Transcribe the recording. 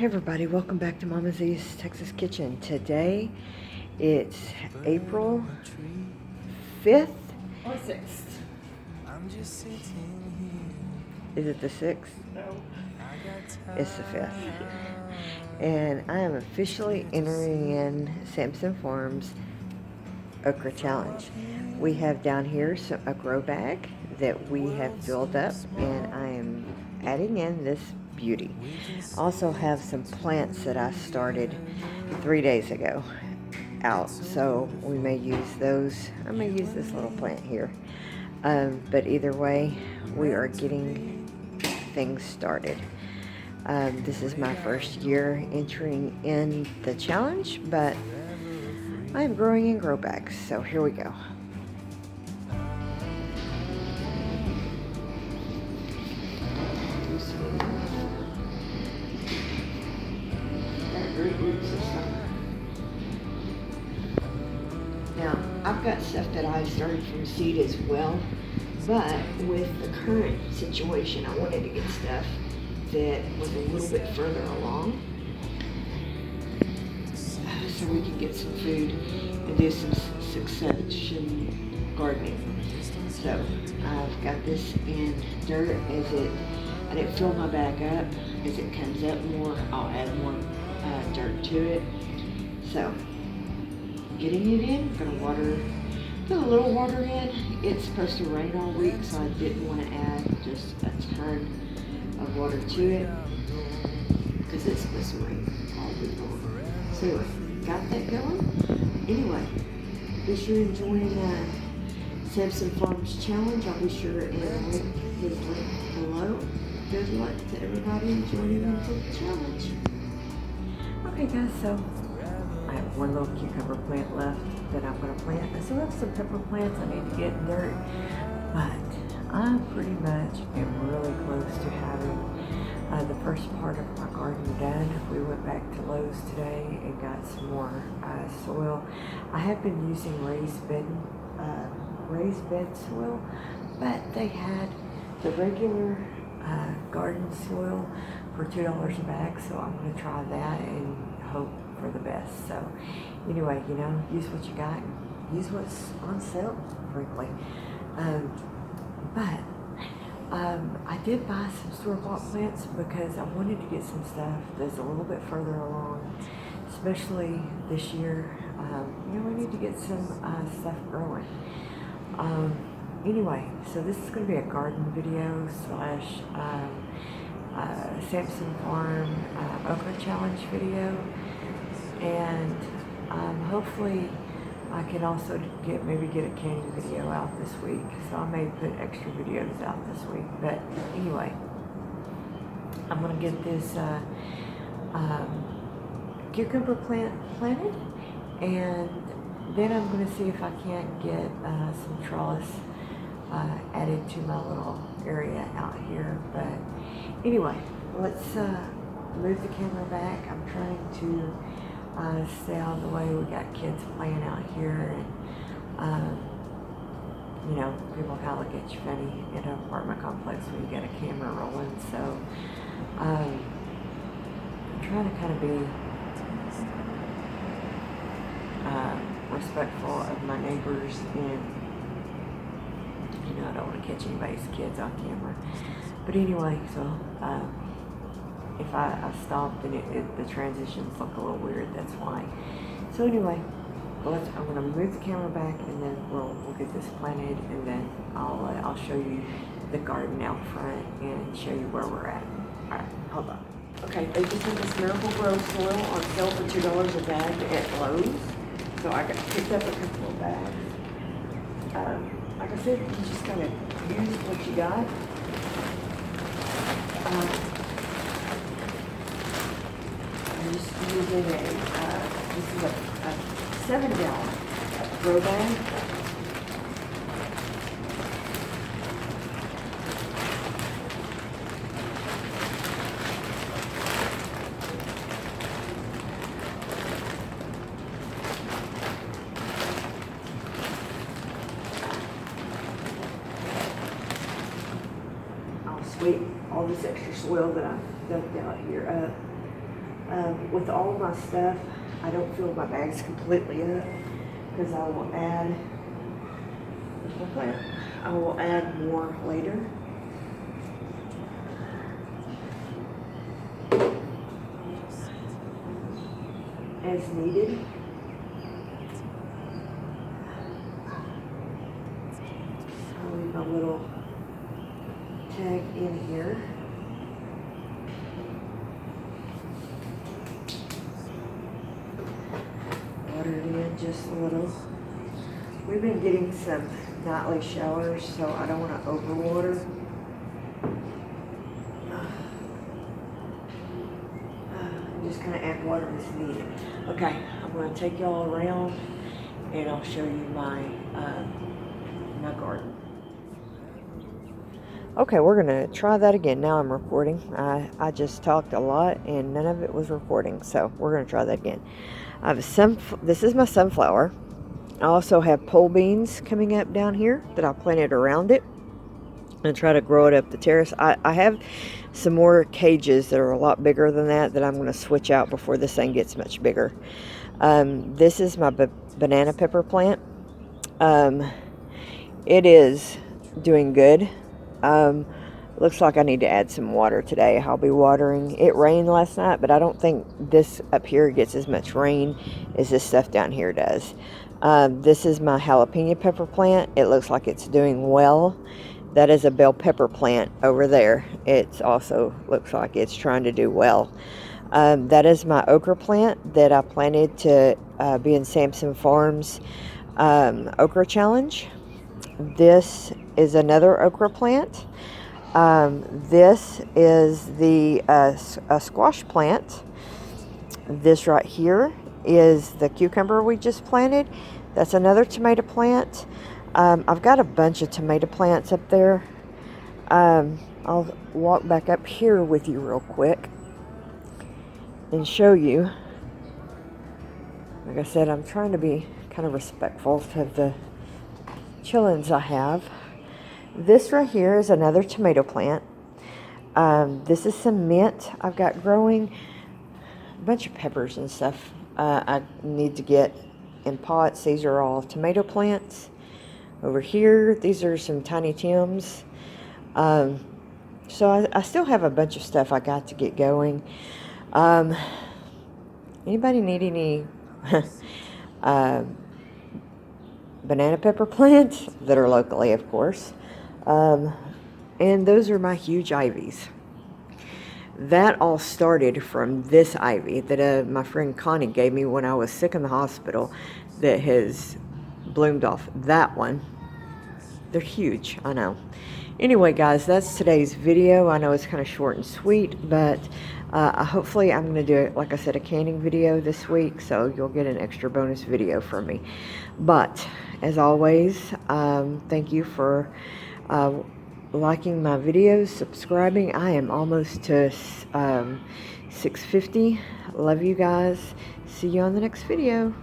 Hey everybody, welcome back to Mama Z's Texas Kitchen. Today it's April 5th or 6th. Is it the 6th? No. It's the 5th. And I am officially entering in Sampson Farm's Okra Challenge. We have down here a grow bag that we have filled up, and I am adding in this beauty. Also have some plants that I started 3 days ago out, so we may use those. I may use this little plant here, but either way, we are getting things started. This is my first year entering in the challenge, but I am growing in grow bags, so here we go. Now, I've got stuff that I started from seed as well, but with the current situation, I wanted to get stuff that was a little bit further along so we can get some food and do some succession gardening. So I've got this in dirt I didn't fill my bag up. As it comes up more, I'll add more dirt to it. So getting it in, I'm gonna put a little water in. It's supposed to rain all week, so I didn't want to add just a ton of water to it because it's supposed to rain all week long. So anyway, got that going. Anyway, be sure to join Sampson Farm's challenge. I'll be sure and link his link below. Good luck to everybody joining into the challenge. Okay guys, so I have one little cucumber plant left that I'm going to plant. I still have some pepper plants I need to get in dirt, but I pretty much am really close to having the first part of my garden done. We went back to Lowe's today and got some more soil. I have been using raised bed soil, but they had the regular garden soil for $2 a bag, so I'm going to try that and hope for the best. So anyway, use what you got, use what's on sale, frankly. But I did buy some store-bought plants because I wanted to get some stuff that's a little bit further along, especially this year. We need to get some stuff growing. Anyway, so this is going to be a garden video slash Sampson Farm Okra Challenge video, and hopefully I can also maybe get a canning video out this week, so I may put extra videos out this week. But anyway, I'm going to get this cucumber plant planted, and then I'm going to see if I can't get some trellis added to my little area out here. But anyway, let's move the camera back. I'm trying to stay out of the way. We got kids playing out here, and people kind of look at you funny in an apartment complex when you got a camera rolling. So I'm trying to kind of be respectful of my neighbors, and I don't want to catch anybody's kids on camera. But anyway, so if I stopped and the transitions look a little weird, that's why. So anyway, I'm going to move the camera back, and then we'll get this planted, and then I'll show you the garden out front and show you where we're at. All right, hold on. Okay, they just had this Miracle Grow soil on sale for $2 a bag at Lowe's. So I picked up a couple of bags. Like I said, you just gotta use what you got. I'm just using this is a 7-gallon grow bag. Sweep all this extra soil that I've dumped out here up. With all my stuff, I don't fill my bags completely up because I will add more later. As needed. I'll leave my little tag in here. Water it in just a little. We've been getting some nightly showers, so I don't want to overwater. Just kind of add water as needed. Okay, I'm going to take y'all around and I'll show you my my garden. Okay, we're going to try that again. Now I'm recording. I just talked a lot and none of it was recording, so we're going to try that again. I have this is my sunflower. I also have pole beans coming up down here that I planted around it and try to grow it up the terrace. I have some more cages that are a lot bigger than that I'm going to switch out before this thing gets much bigger. This is my banana pepper plant. It is doing good. Looks like I need to add some water today. I'll be watering. It rained last night, but I don't think this up here gets as much rain as this stuff down here does. This is my jalapeno pepper plant. It looks like it's doing well. That is a bell pepper plant over there. It also looks like it's trying to do well. That is my okra plant that I planted to be in Sampson Farm's okra challenge. This is another okra plant. This is the a squash plant. This right here is the cucumber we just planted. That's another tomato plant. I've got a bunch of tomato plants up there. I'll walk back up here with you real quick and show you. Like I said, I'm trying to be kind of respectful of the chillins I have. This right here is another tomato plant. This is some mint I've got growing. A bunch of peppers and stuff I need to get in pots. These are all tomato plants. Over here, these are some Tiny Tims. So I still have a bunch of stuff I got to get going. Anybody need any banana pepper plants that are locally, of course? And those are my huge ivies. That all started from this ivy that my friend Connie gave me when I was sick in the hospital that has bloomed off. That one. They're huge, I know. Anyway, guys, that's today's video. I know it's kind of short and sweet, but hopefully I'm going to do, like I said, a canning video this week, so you'll get an extra bonus video from me. But, as always, thank you for liking my videos, subscribing. I am almost to 650. Love you guys. See you on the next video.